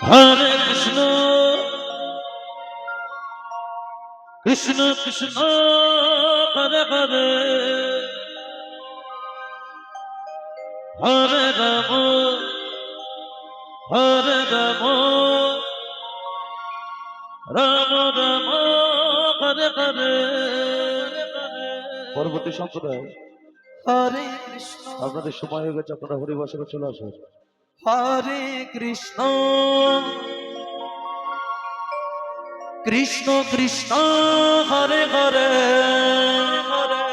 Hare Krishna, Krishna Krishna, Hare Hare, Hare Rama, Hare Rama, Rama Rama, Hare Hare। পরবর্তী সম্প্রদায় হরে কৃষ্ণ আপনাদের সময় হয়ে গেছে, আপনারা হরিবাসরে চলে আসুন। হরে কৃষ্ণ কৃষ্ণ কৃষ্ণ হরে হরে হরে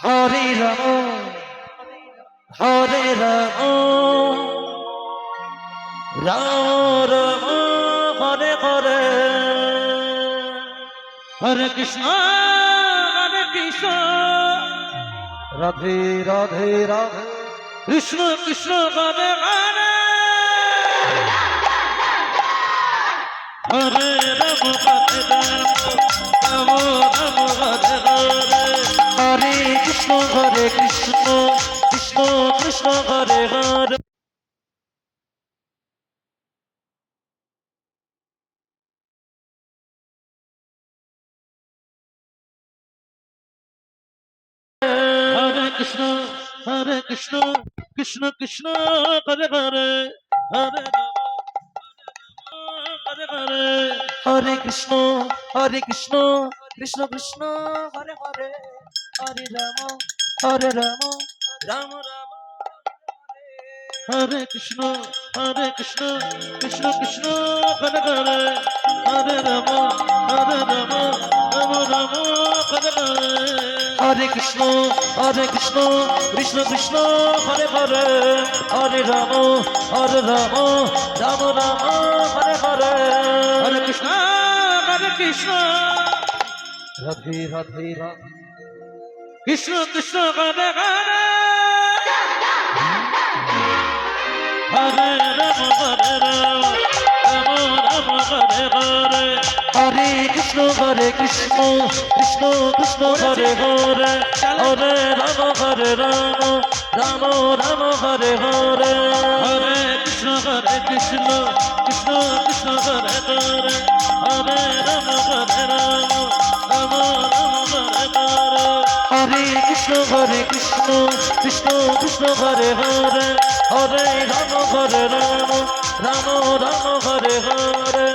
হরে রাম হরে রাম রাম রাম হরে হরে হরে কৃষ্ণ হরে কৃষ্ণ রাধে রাধে রাধে কৃষ্ণ কৃষ্ণ হরে হরে হরে রাম হরে রাম রাম রাম হরে হরে হরে কৃষ্ণ কৃষ্ণ কৃষ্ণ হরে হরে হরে কৃষ্ণ কৃষ্ণ কৃষ্ণ হরে হরে হরে রাম হরে হরে হরে কৃষ্ণ কৃষ্ণ কৃষ্ণ হরে হরে হরে রাম রাম রাম হরে কৃষ্ণ কৃষ্ণ কৃষ্ণ হরে হরে হরে রাম রাম রাম হরে হরে হরে কৃষ্ণ কৃষ্ণ কৃষ্ণ হরে হরে হরে রাম রাম রাম হরে হরে হরে কৃষ্ণ রাধে রাধে রাধে কৃষ্ণ কৃষ্ণ হরে হরে হরে রাম রাম রাম হরে হরে হরে কৃষ্ণ কৃষ্ণ কৃষ্ণ হরে হরে হরে রাম রাম রাম হরে হরে হরে কৃষ্ণ কৃষ্ণ কৃষ্ণ হরে হরে হরে রাম রাম রাম হরে হরে হরে কৃষ্ণ কৃষ্ণ হরে হরে হরে রাম রাম রাম হরে হরে